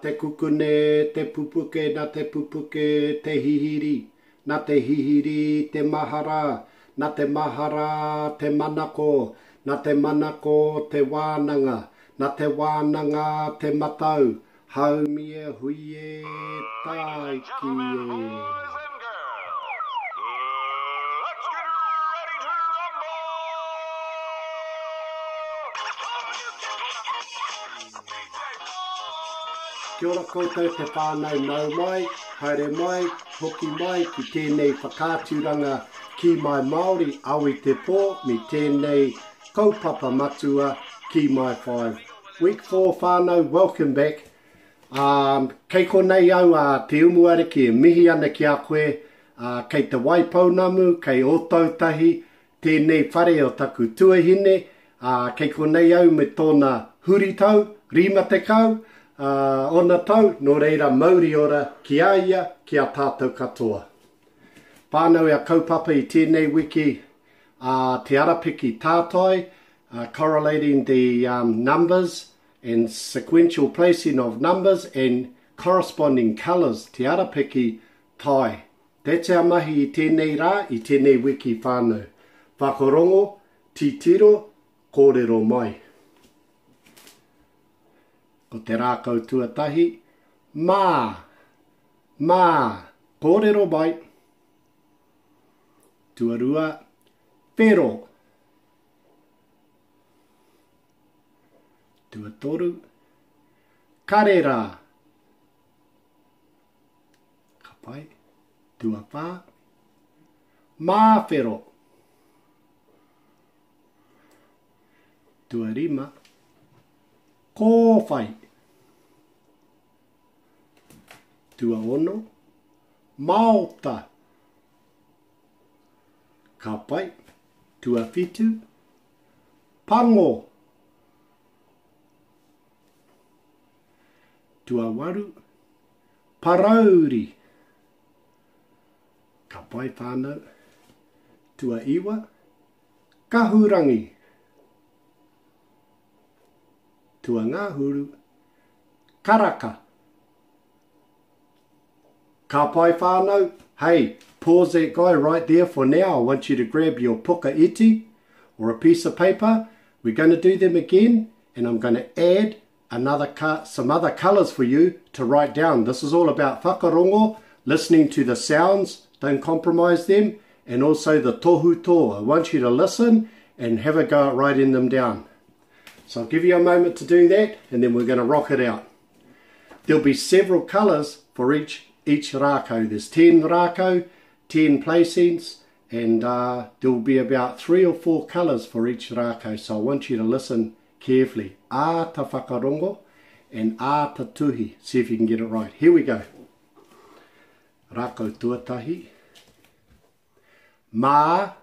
te kukune, te pupuke, nā te pupuke, te hihiri. Nā te hihiri, te mahara. Nā te mahara, te manako. Nā te manako, te wānanga. Nā te wānanga, te matau. Haumie huie taiki e. Kia ora koutou te whānau nau mai, haere mai, hoki mai ki tēnei whakāturanga kiimaimaori Aoitepö me tēnei kaupapa matua Kiimai 5. Week 4 whānau, welcome back. Kei konei au te umuariki mihi ana ki a koe, kei te wai POUNAMU, kei o tautahi, tēnei whare o taku tuahine, kei konei au me tōna huritau, rima te kau, ona tau, no reira Māori ora ki aia, ki a tātou katoa. Pānau a kaupapa i tēnei wiki, te arapiki tātai, correlating the numbers and sequential placing of numbers and corresponding colours, te arapiki tai. That's our mahi i tēnei rā, i tēnei wiki whānau. Whakarongo, titiro, kōrero mai. Ko te rākau tuatahi, mā, kōrero mai. Tuarua, WHERO. Tuatoru, KARERA. Kapai, tuapā, MÄWHERO. Tuarima, KÖWHAI. Tuaono, Maota. Kapai, tuawhitu, PANGO. Tuawaru, PARAURI. Kapai whānau, tuaiwa, KAHURANGI. Tuangahuru, KARAKA. Ka pai whānau, hey, pause that guy right there for now. I want you to grab your puka iti or a piece of paper. We're going to do them again, and I'm going to add some other colours for you to write down. This is all about whakarongo, listening to the sounds, don't compromise them, and also the tohu tō. I want you to listen and have a go at writing them down. So I'll give you a moment to do that, and then we're going to rock it out. There'll be several colours for each rākau. There's 10 rākau, 10 placings, and there will be about 3 or 4 colours for each rākau. So I want you to listen carefully. Ā ta whakarongo and ā ta tuhi. See if you can get it right. Here we go. Rākau tuatahi. Mā,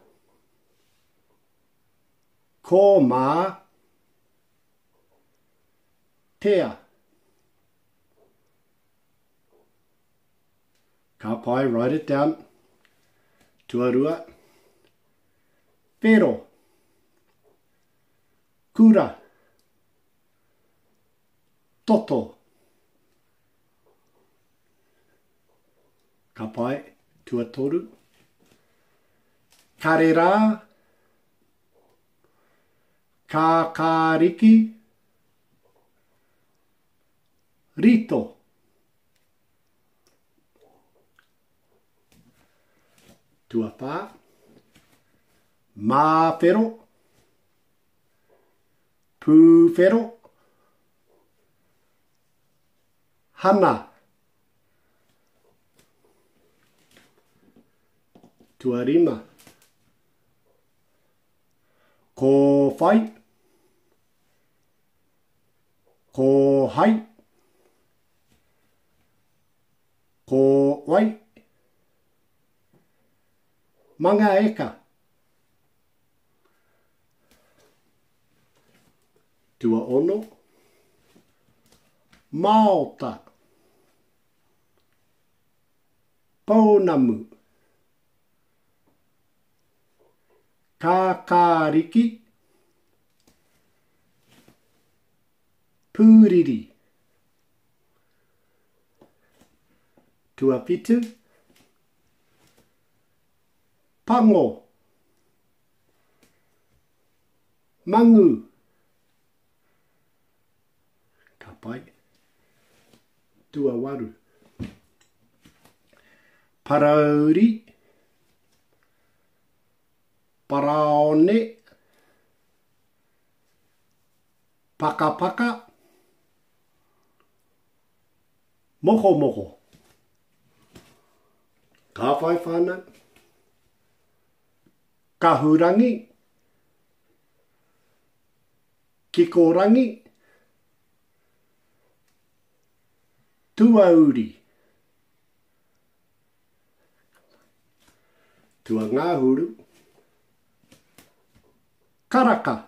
ko mā, tea. Ka pai, write it down. Tuarua. WHERO. Kura. Toto. Ka pai, tuatoru. KARERA. KÄKÄRIKI. Rito. Tuapā. MÄWHERO. PUWHERO. Hana. Tuarima. KÖWHAI. KÖWHAI. KÖWHAI. Manga eka. Tuaono. Maota. POUNAMU. KAKÄRIKI. Pūriri. tuawhitu, PANGO, MANGU, ka pai, tuawaru, PARAURI, PARAONE, PAKAPAKA, MOHO, ka whai whānau, KAHURANGI, KIKORANGI, TUAURI, TUANGAHURU, KARAKA,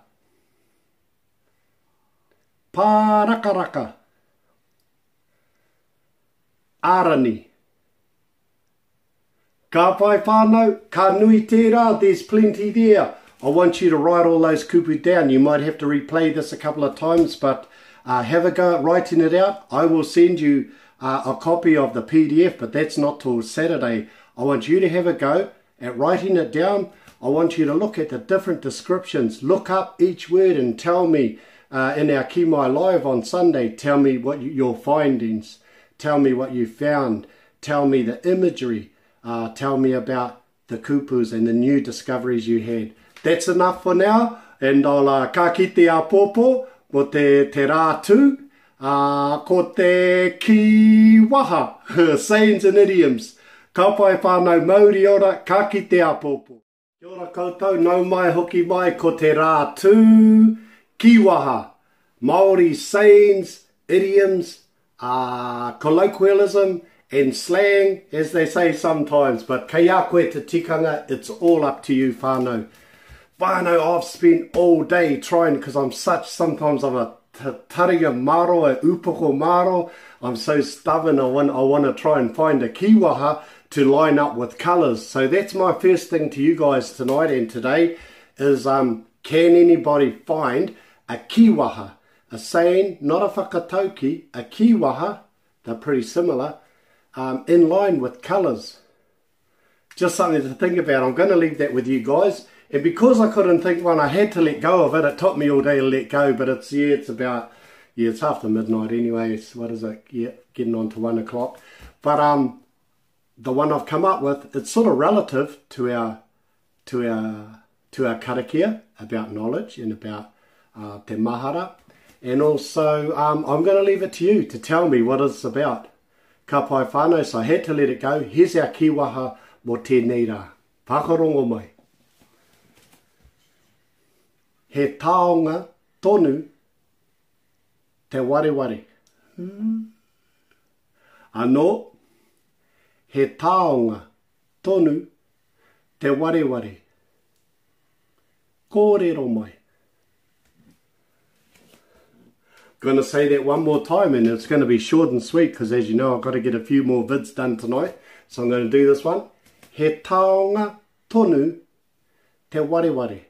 PARAKARAKA, Arani. Ka pai whānau, ka nui tērā, there's plenty there. I want you to write all those kupu down. You might have to replay this a couple of times, but have a go at writing it out. I will send you a copy of the PDF, but that's not till Saturday. I want you to have a go at writing it down. I want you to look at the different descriptions. Look up each word and tell me in our Kiimai Live on Sunday, tell me what your findings. Tell me what you found. Tell me the imagery. Tell me about the kupus and the new discoveries you had. That's enough for now. And I'll ka kite a popo mo te rātu. Ko te Kïwaha. Sayings and idioms. Ka pai whānau Māori ora, ka kite a popo. Kia ora koutou, nau mai hoki mai ko te rātu. Kïwaha. Māori sayings, idioms, colloquialism and slang, as they say sometimes, but kei a koe te tikanga, it's all up to you, whānau. Whānau, I've spent all day trying, because sometimes I'm a taringa maro, a upoko maro, I'm so stubborn, I want to try and find a Kïwaha to line up with colours. So that's my first thing to you guys tonight and today, is can anybody find a Kïwaha? A saying, not a Whakataukï, a Kïwaha, they're pretty similar, in line with colours. Just something to think about. I'm going to leave that with you guys. And because I couldn't think one, I had to let go of it. It took me all day to let go, but it's after midnight anyway. What is it? Yeah, getting on to 1 o'clock. But the one I've come up with, it's sort of relative to our karakia, about knowledge and about te mahara. And also, I'm going to leave it to you to tell me what it's about. Ka pai whānau, so I had to let it go. Here's our Kïwaha mo tēnei rā. Whakarongo mai. He taonga tonu te wareware. Anō, he taonga tonu te wareware. Kōrero mai. Going to say that one more time, and it's going to be short and sweet, because as you know, I've got to get a few more vids done tonight. So I'm going to do this one. He taonga tonu te wareware.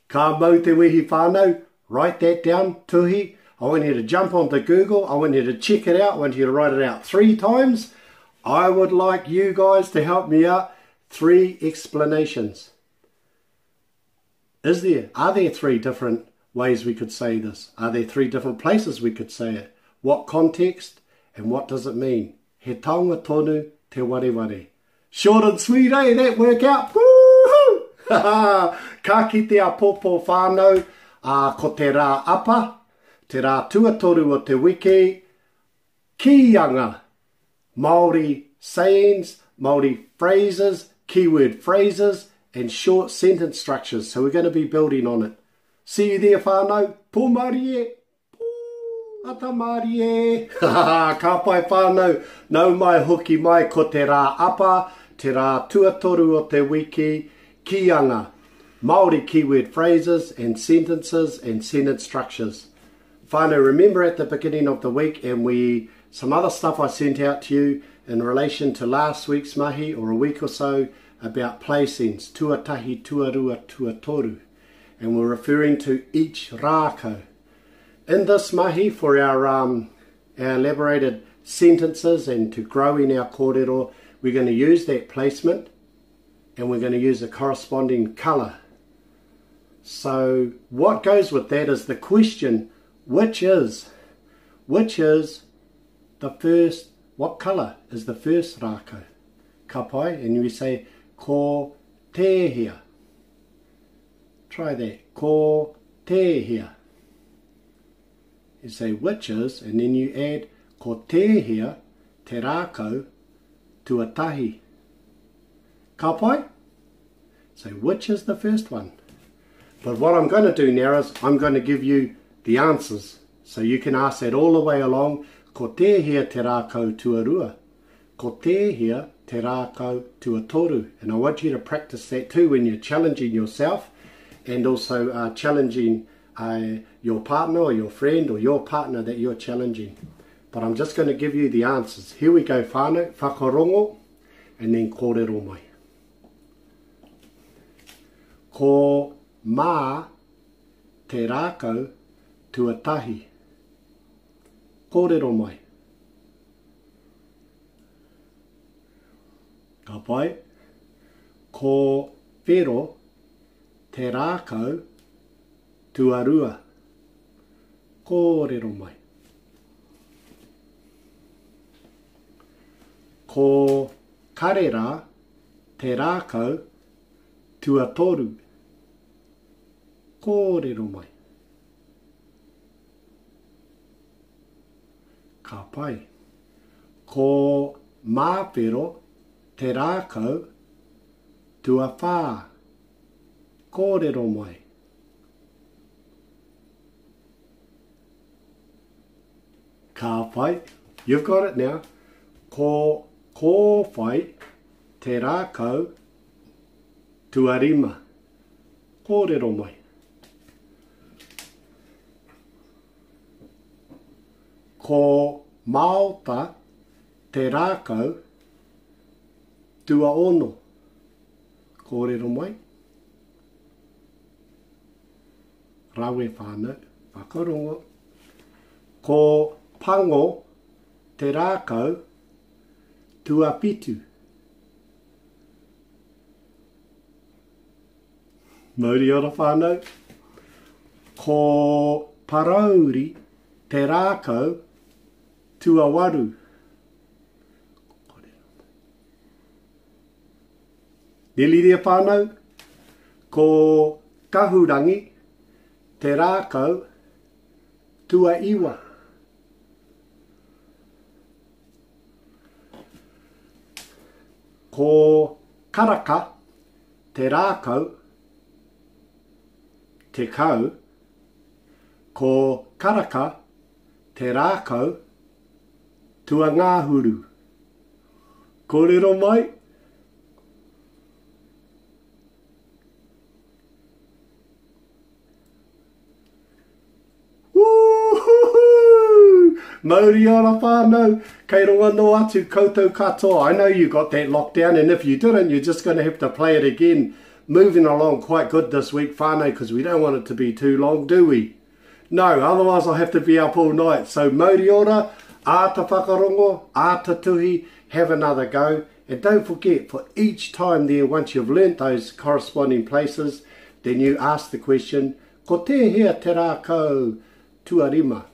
Ka mau te wehi whānau, write that down, tuhi. I want you to jump onto Google. I want you to check it out. I want you to write it out 3 times. I would like you guys to help me out. 3 explanations. Are there 3 different ways we could say this? Are there 3 different places we could say it? What context and what does it mean? He taonga tonu te wareware. Short and sweet, eh? That work out? Woohoo! Ka kite a popo whānau, ko te rā apa, te rā tuatoru o te wiki, Kïanga, Māori sayings, Māori phrases, keyword phrases, and short sentence structures. So we're going to be building on it. See you there, whānau. Pō Māori e. Pō ata Māori e. Ka pai whānau. Nau mai hoki mai ko te rā apa, te rā tuatoru o te wiki, Kïanga. Māori keyword phrases and sentences and sentence structures. Whānau, remember at the beginning of the week, and some other stuff I sent out to you in relation to last week's mahi, or a week or so, about placings, tuatahi, tuarua, tuatoru. And we're referring to each rākau. In this mahi, for our elaborated sentences and to grow in our kōrero, we're going to use that placement and we're going to use a corresponding colour. So what goes with that is the question, which is the first, what colour is the first rākau? Ka pai, and we say, ko tehia. Try that, ko tehia. You say which is, and then you add ko tehia te rākau tuatahi. Ka pai? So which is the first one? But what I'm going to do now is I'm going to give you the answers. So you can ask that all the way along. Ko tehia te rākau tuarua. Ko tehia te rākau tuatoru. And I want you to practice that too when you're challenging yourself and also challenging your partner or your friend or your partner that you're challenging. But I'm just going to give you the answers. Here we go, whānau, whakarongo, and then kōrero mai. Ko mā te rākau tuatahi. Kōrero mai. Ka pai. Ko WHERO te rākau tuarua. Kōrero mai. Ko KARERA te rākau tuatoru. Kōrero mai. Ka pai. Ko MAWHERO te rākau tuawhā. Kōrero mai. Ka pai. You've got it now. Ko kōwhai te rākau tuarima. Kōrero mai. Ko maota te rākau tuaono. Kōrero mai. Rawe whānau, whakarongo. Ko PANGO te rākau tuapitu. Mauri ora whānau. Ko PARAURI te rākau tuawaru. Neli rea whānau. Ko KAHURANGI te rākau tuaiwa. Ko KARAKA te rākau te kau. Ko KARAKA te rākau tua ngāhuru. Kōrero mai. Mauri ora whānau, kei ronga no atu koutou katoa. I know you got that locked down, and if you didn't, you're just going to have to play it again. Moving along quite good this week, whānau, because we don't want it to be too long, do we? No, otherwise I'll have to be up all night. So mauri ora, āta whakarongo, āta tuhi, have another go. And don't forget, for each time there, once you've learnt those corresponding places, then you ask the question, ko tehia te rākau tuarima.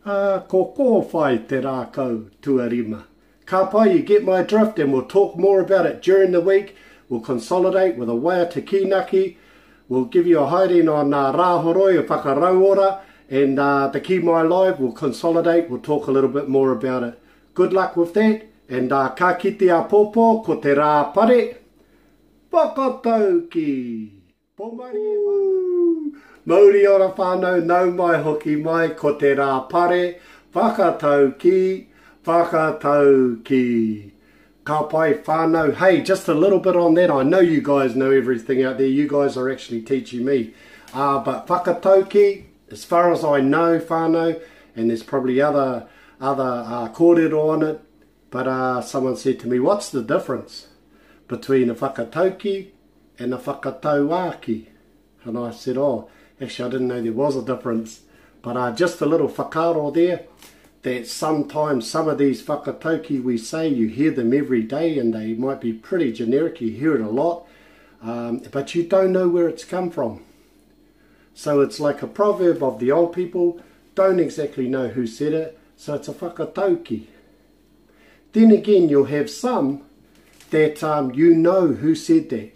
Ko kōwhai te rākau tuarima. Ka pai, you get my drift, and we'll talk more about it during the week. We'll consolidate with a Waiata Kinaki. We'll give you a haere on Rāhoroi, a Whakarauora, and the Kiimai Live. We'll consolidate. We'll talk a little bit more about it. Good luck with that. And ka kite a popo, ko te rā pare. Whakataukï. Pomari. Mauri ora whānau, nau mai hoki mai, ko te rā pare. Whakataukï. Whakataukï. Ka pai whānau. Hey, just a little bit on that. I know you guys know everything out there. You guys are actually teaching me. But Whakataukï, as far as I know, whānau, and there's probably other kōrero on it, but someone said to me, what's the difference between a Whakataukï and a Whakatauaki? And I said, oh, actually I didn't know there was a difference. But just a little whakaro there. that sometimes some of these whakataukī we say, you hear them every day and they might be pretty generic, you hear it a lot, but you don't know where it's come from. So it's like a proverb of the old people, don't exactly know who said it, so it's a whakataukī. Then again, you'll have some that you know who said that.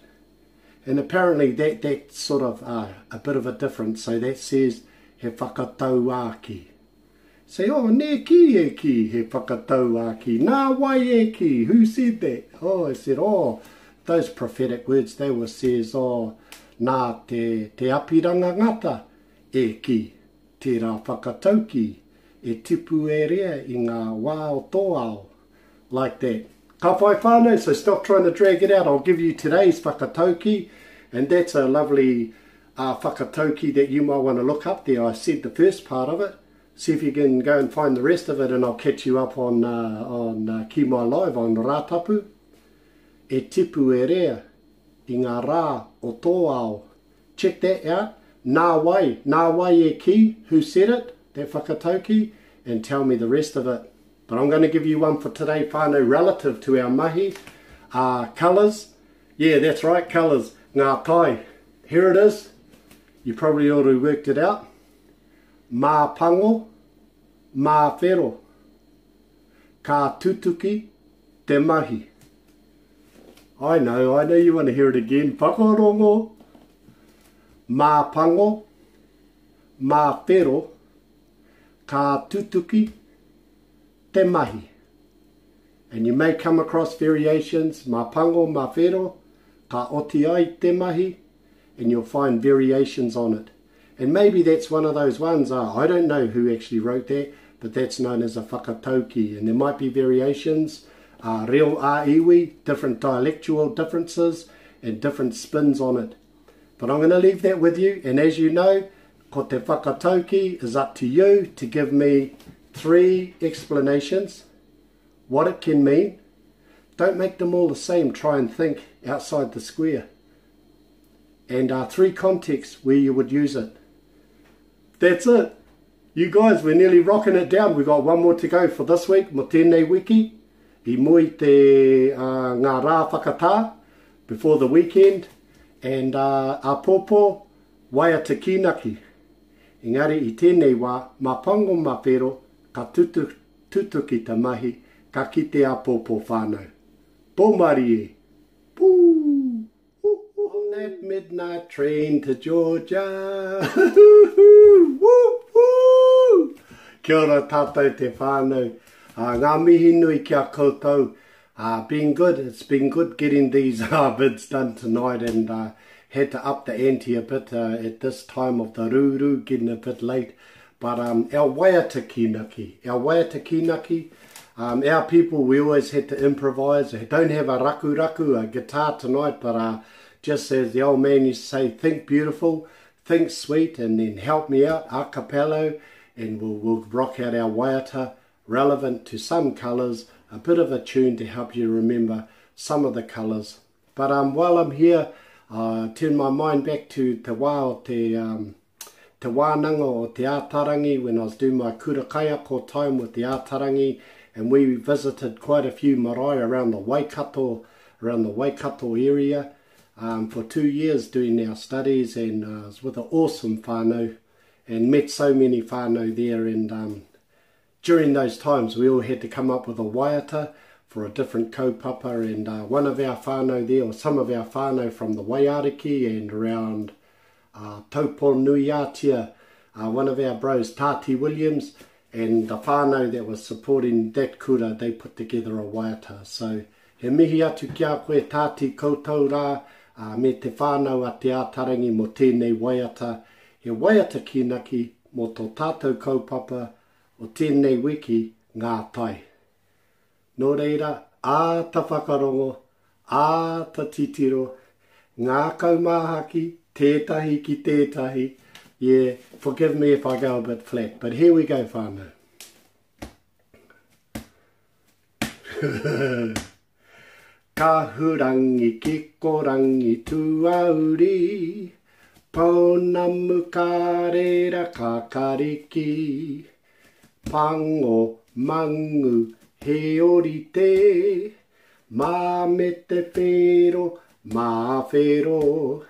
And apparently that's sort of a bit of a difference. So that says, he whakatauaki. Say, oh, ne ki e ki, he whakatauaki. Nā wai e ki, who said that? Oh, I said, oh, those prophetic words, they were says, oh, nā te apiranga ngata e ki, te rā whakataukī, e tipu e rea I ngā wā o tō ao. Like that. Ka whai whānau, so stop trying to drag it out. I'll give you today's whakataukī, and that's a lovely whakataukī that you might want to look up there. I said the first part of it. See if you can go and find the rest of it, and I'll catch you up on Kiimai Live on Rātapu. E tipu e rea I ngā rā o tō ao. Check that out. Nā wai e ki, who said it, that whakataukī, and tell me the rest of it. But I'm going to give you one for today, whānau, relative to our mahi. Colours. Yeah, that's right, colours. Ngā tai. Here it is. You probably already worked it out. Mā pango, mā WHERO. Ka tutuki te mahi. I know you want to hear it again. Whakarongo. Mā pango, mā WHERO. Ka tutuki te mahi. And you may come across variations, mā pango, mā WHERO, ka oti ai te mahi, and you'll find variations on it. And maybe that's one of those ones, I don't know who actually wrote that, but that's known as a whakataukī, and there might be variations, reo a iwi, different dialectual differences, and different spins on it. But I'm going to leave that with you, and as you know, ko te whakataukī is up to you to give me 3 explanations, what it can mean. Don't make them all the same, try and think outside the square. And 3 contexts where you would use it. That's it. You guys, we're nearly rocking it down. We've got one more to go for this week. Mo tēnei wiki, I mui te ngā rā whakatā before the weekend. And a pōpō, Waiata kinaki. Engari I tēnei wā, mā pango mā WHERO, ka tutuki te mahi, ka kite a pōpō whānau. Pōmari e. Pū. On that midnight train to Georgia. Kia ora tātou te whānau. Ngā mihi nui kia koutou. Been good. It's been good getting these bids done tonight, and had to up the ante a bit at this time of the rūru, getting a bit late. But our Waiata kinaki, our people, we always had to improvise. We don't have a raku, a guitar tonight, but just as the old man used to say, think beautiful, think sweet, and then help me out, a cappello, and we'll rock out our Waiata, relevant to some colours, a bit of a tune to help you remember some of the colours. But while I'm here, turn my mind back to te wā o te Wänanga o te ātarangi, when I was doing my kurakaia time with the ātarangi, and we visited quite a few marae around the Waikato area for 2 years doing our studies, and I was with an awesome whānau and met so many whānau there, and during those times we all had to come up with a waiata for a different kaupapa, and one of our whānau there, or some of our whānau from the Waiariki and around Taupo Nuiatia, one of our bros, Tati Williams, and the whānau that was supporting that kura, they put together a waiata. So he mihi atu kia koe Tati koutou rā, me te whānau a te ātarangi mo tēnei waiata. He waiata kinaki mo tō tātou kaupapa o tēnei wiki ngā tai. Nō reira, ā ta whakarongo, ā ta titiro, ngā kaumāhaki, tētahi ki tētahi. Yeah, forgive me if I go a bit flat, but here we go, whānau. KAHURANGI, KIKORANGI, TUAURI, POUNAMU, KARERA, KAKÄRIKI, PANGO, mangu, he orite, mā me te whero, mā whero.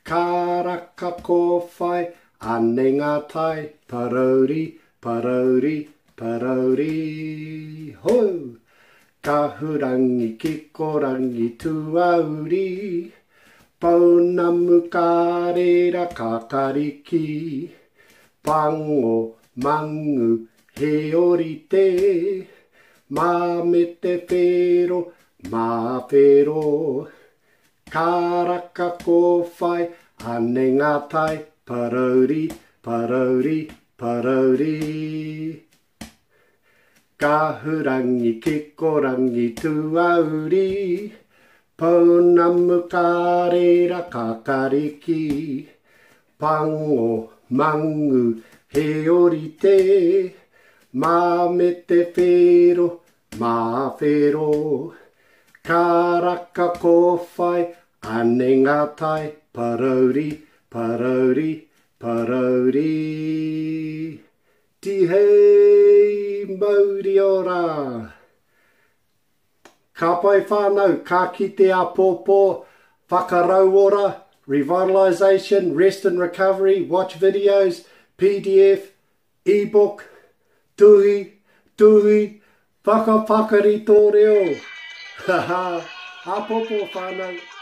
Karaka kōwhai, ane ngā tai, parauri, parauri, parauri. Ho! Kahurangi, kikorangi, tuauri. Pounamu, karera, kakariki. Pango, mangu, he orite. Mā me te whero, mā whero. Karaka kōwhai, ane ngā tai, parauri, parauri, parauri. Kahurangi, kikorangi, tuauri. Pounamu, karera, kakariki. Pango, mangu, he orite. Mā me te whero, mā whero. Karaka kōwhai, ane ngā tai, parauri, parauri, parauri. Tihei mauri ora. Ka pai whānau, ka kite a pōpō, whakarauora, revitalisation, rest and recovery, watch videos, PDF, ebook, tuhi, tuhi, whakapakari tō reo. Ha ha, a pōpō whānau.